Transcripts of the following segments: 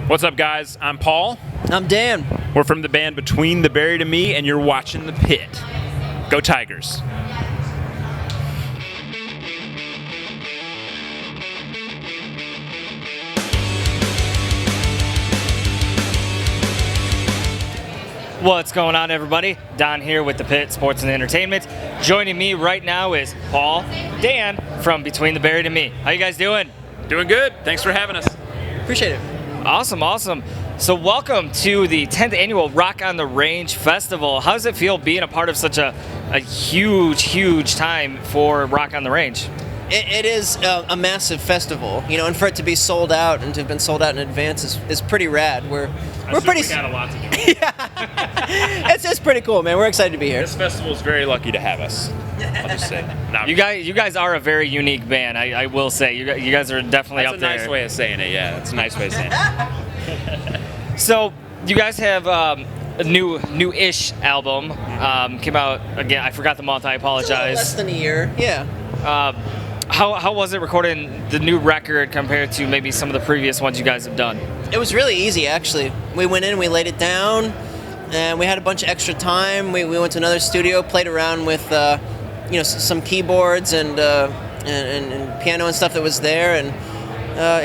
What's up, guys? I'm Paul. I'm Dan. We're from the band Between the Buried and Me, and you're watching The Pit. Go Tigers. What's going on, everybody? Don here with The Pit Sports and Entertainment. Joining me right now is Paul, Dan from Between the Buried and Me. How you guys doing? Doing good. Thanks for having us. Appreciate it. Awesome. So welcome to the 10th annual Rock on the Range Festival. How does it feel being a part of such a huge time for Rock on the Range? It is a massive festival, and for it to be sold out and to have been sold out in advance is pretty rad. We're pretty. We got a lot to do. Yeah, it's pretty cool, man. We're excited to be here. This festival is very lucky to have us. I'll just say. You guys are a very unique band. I will say you guys are definitely That's up there. That's a nice way of saying it. Yeah, that's a nice way of saying it. So you guys have a new-ish album. Came out again. I forgot the month. I apologize. Less than a year. Yeah. How was it recording the new record compared to maybe some of the previous ones you guys have done? It was really easy, actually. We went in, we laid it down, and we had a bunch of extra time. We went to another studio, played around with some keyboards and piano and stuff that was there, and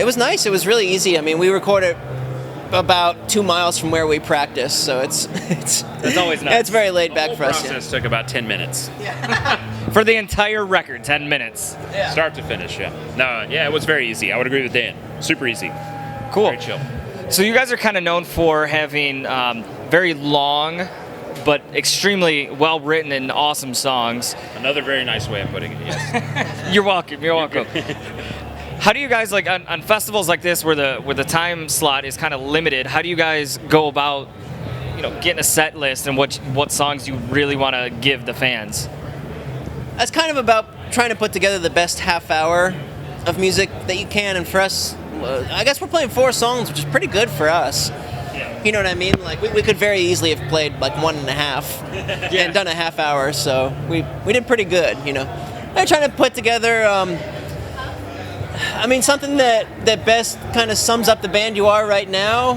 it was nice. It was really easy. I mean, we recorded about 2 miles from where we practice, so it's always nice. It's very laid back for us. The process took about 10 minutes. For the entire record, 10 minutes. Yeah. Start to finish, yeah. No, yeah, it was very easy. I would agree with Dan. Super easy. Cool. Very chill. So you guys are kind of known for having very long but extremely well-written and awesome songs. Another very nice way of putting it, yes. You're welcome. How do you guys, like, on festivals like this where the time slot is kind of limited, how do you guys go about, getting a set list and what songs you really want to give the fans? It's kind of about trying to put together the best half hour of music that you can, and for us, I guess we're playing 4 songs, which is pretty good for us. Yeah. You know what I mean? Like, we could very easily have played like 1.5 and done a half hour, so we did pretty good, I'm trying to put together, something that best kind of sums up the band you are right now,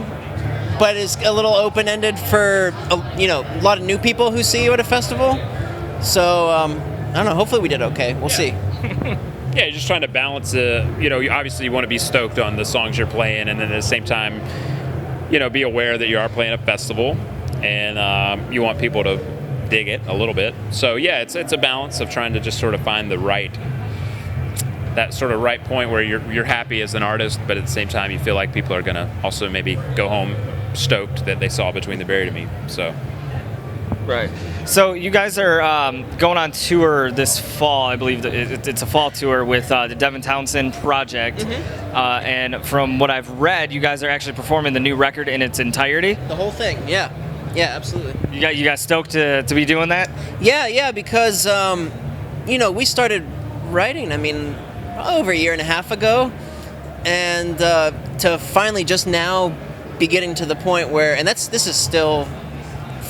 but is a little open-ended for, a lot of new people who see you at a festival. So, I don't know, hopefully we did okay. We'll see. Yeah, you're just trying to balance obviously you want to be stoked on the songs you're playing, and then at the same time, be aware that you are playing a festival, and you want people to dig it a little bit. So yeah, it's a balance of trying to just sort of find that sort of right point where you're happy as an artist, but at the same time you feel like people are gonna also maybe go home stoked that they saw Between the Buried and Me. So. Right. So you guys are going on tour this fall. I believe it's a fall tour with the Devin Townsend Project. Mm-hmm. And from what I've read, you guys are actually performing the new record in its entirety. The whole thing, yeah. Yeah, absolutely. You guys stoked to be doing that? Yeah, because, we started writing, over a year and a half ago. And to finally just now be getting to the point where, and this is still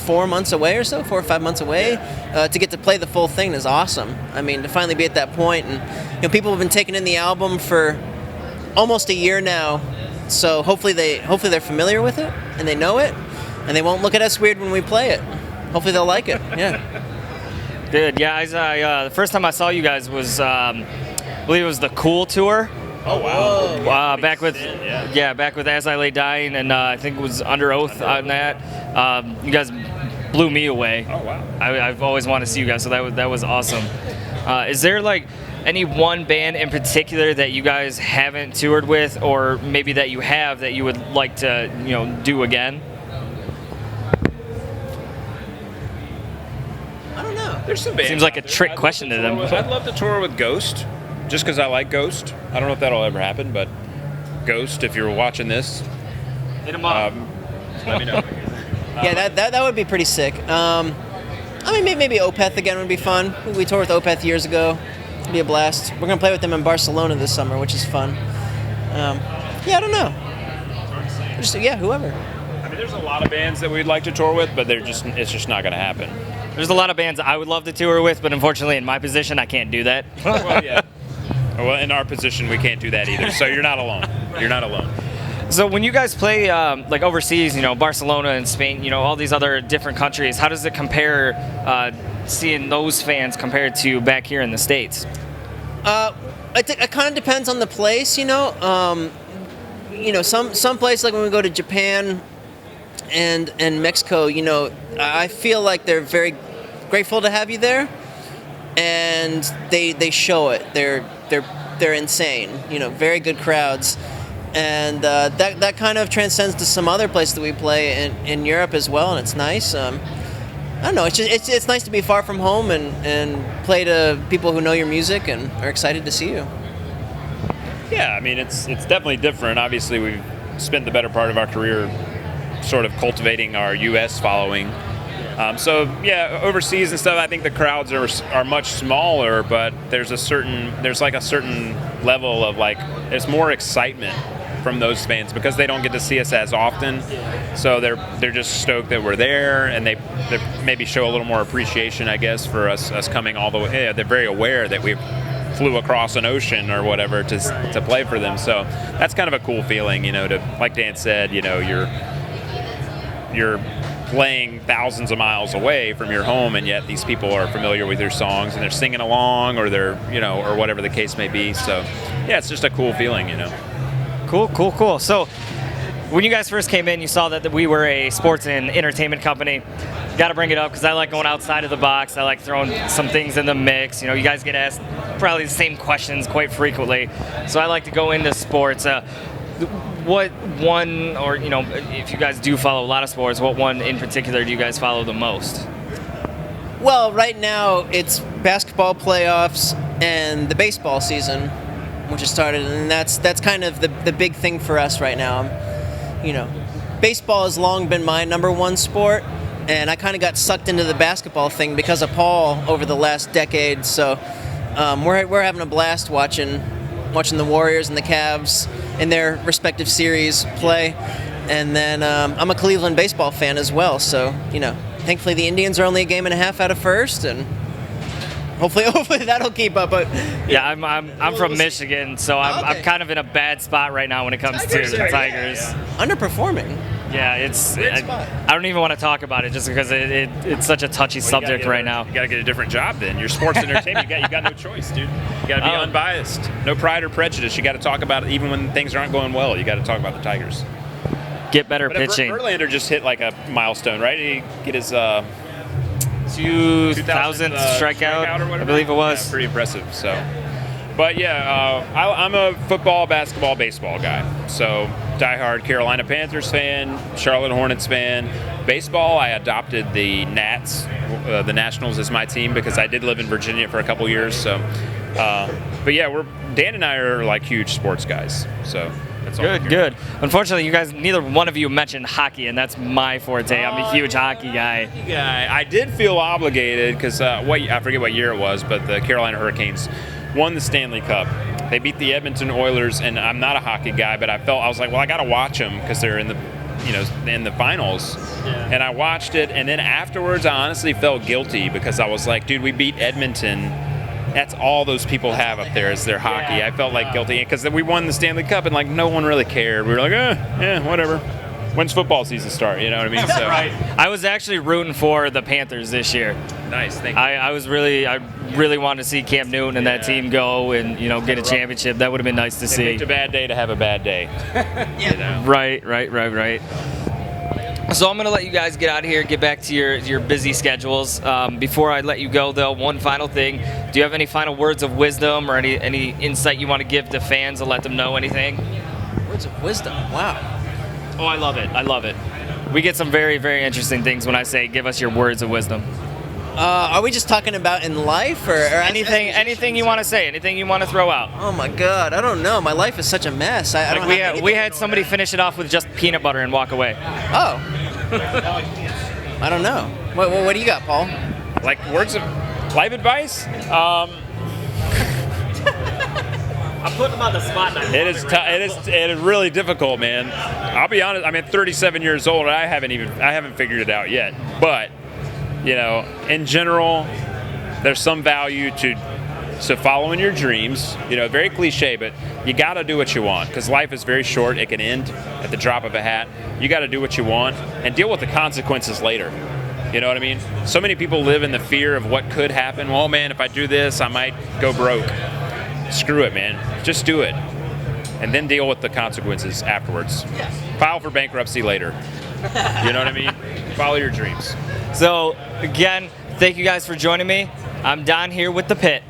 4 months away or so, 4 or 5 months away, to get to play the full thing is awesome. To finally be at that point, and people have been taking in the album for almost a year now, so hopefully they're familiar with it and they know it, and they won't look at us weird when we play it. Hopefully they'll like it. Yeah. Good. Yeah, the first time I saw you guys was, I believe it was the Cool tour. Oh wow! Back with As I Lay Dying, and I think it was Under Oath on that. You guys blew me away. Oh wow! I've always wanted to see you guys, so that was awesome. Is there like any one band in particular that you guys haven't toured with, or maybe that you have that you would like to do again? I don't know. There's some bands. Seems like a trick question to them. I'd love to tour with Ghost, just because I like Ghost. I don't know if that'll ever happen, but Ghost, if you're watching this, Hit them up. let me know. Yeah, that would be pretty sick. Maybe Opeth again would be fun. We toured with Opeth years ago. It'd be a blast. We're going to play with them in Barcelona this summer, which is fun. I don't know. Whoever. There's a lot of bands that we'd like to tour with, but it's just not going to happen. There's a lot of bands I would love to tour with, but unfortunately in my position I can't do that. Well, yeah. Well, in our position we can't do that either, so you're not alone. You're not alone. So when you guys play like overseas, Barcelona and Spain, all these other different countries, how does it compare seeing those fans compared to back here in the States? I think it kind of depends on the place, some places like when we go to Japan and Mexico, I feel like they're very grateful to have you there, and they show it. They're insane, very good crowds, and that kind of transcends to some other places that we play in Europe as well, and it's nice. I don't know. It's nice to be far from home and play to people who know your music and are excited to see you. Yeah, I mean it's definitely different. Obviously, we've spent the better part of our career sort of cultivating our U.S. following. So yeah, overseas and stuff, I think the crowds are much smaller, but there's a certain level of there's more excitement from those fans because they don't get to see us as often. So they're just stoked that we're there, and they maybe show a little more appreciation, I guess, for us coming all the way. Yeah, they're very aware that we flew across an ocean or whatever to play for them. So that's kind of a cool feeling, to, like Dan said, you're playing thousands of miles away from your home, and yet these people are familiar with your songs and they're singing along, or they're or whatever the case may be. So yeah, it's just a cool feeling. Cool. So when you guys first came in, you saw that we were a sports and entertainment company. Got to bring it up because I like going outside of the box. I like throwing some things in the mix. You guys get asked probably the same questions quite frequently, so I like to go into sports. What one, or if you guys do follow a lot of sports, what one in particular do you guys follow the most? Well, right now it's basketball playoffs and the baseball season, which has started, and that's kind of the big thing for us right now. Baseball has long been my number one sport, and I kind of got sucked into the basketball thing because of Paul over the last decade. So we're having a blast watching the Warriors and the Cavs in their respective series play, and then I'm a Cleveland baseball fan as well. So thankfully the Indians are only a game and a half out of first, and hopefully that'll keep up. But yeah, I'm from Michigan, so I'm kind of in a bad spot right now when it comes to the Tigers. Underperforming. Yeah, I don't even want to talk about it just because it's such a touchy subject right now. You got to get a different job then. You're sports entertainment. You got no choice, dude. You got to be unbiased. No pride or prejudice. You got to talk about it even when things aren't going well. You got to talk about the Tigers. Get better pitching. Verlander just hit a milestone, right? Did he get his 2000th strikeout or whatever? I believe it was. Yeah, pretty impressive. So, but yeah, I'm a football, basketball, baseball guy. So diehard Carolina Panthers fan, Charlotte Hornets fan. Baseball, I adopted the Nats, the Nationals, as my team because I did live in Virginia for a couple years. So, but yeah, Dan and I are huge sports guys. So. Good. Unfortunately, you guys, neither one of you mentioned hockey, and that's my forte. I'm a huge hockey guy. I did feel obligated because I forget what year it was, but the Carolina Hurricanes won the Stanley Cup. They beat the Edmonton Oilers, and I'm not a hockey guy, but I was like, well, I got to watch them because they're in the finals. Yeah. And I watched it, and then afterwards, I honestly felt guilty because I was like, dude, we beat Edmonton. That's all those people have up there is their hockey. I felt guilty because we won the Stanley Cup and no one really cared. We were like, yeah, whatever. When's football season start? You know what I mean? So, right. I was actually rooting for the Panthers this year. Nice, thank you. I really wanted to see Cam Newton and that team go and get a championship. That would have been nice to see. It's a bad day to have a bad day. Yeah. Right. So I'm going to let you guys get out of here, get back to your busy schedules. Before I let you go, though, one final thing. Do you have any final words of wisdom or any insight you want to give to fans to let them know anything? Words of wisdom? Wow. Oh, I love it. We get some very, very interesting things when I say give us your words of wisdom. Are we just talking about in life or anything you want to say, anything you want to throw out? Oh my God, I don't know. My life is such a mess. We had somebody finish it off with just peanut butter and walk away. Oh. I don't know. What do you got, Paul? Words of life advice? I'm putting them on the spot. It is really difficult, man. I'll be honest. I'm 37 years old, and I haven't figured it out yet. But in general, there's some value to So following your dreams, very cliche, but you got to do what you want because life is very short. It can end at the drop of a hat. You got to do what you want and deal with the consequences later. You know what I mean? So many people live in the fear of what could happen. Well, man, if I do this, I might go broke. Screw it, man. Just do it. And then deal with the consequences afterwards. File for bankruptcy later. You know what I mean? Follow your dreams. So, again, thank you guys for joining me. I'm Don here with The Pit.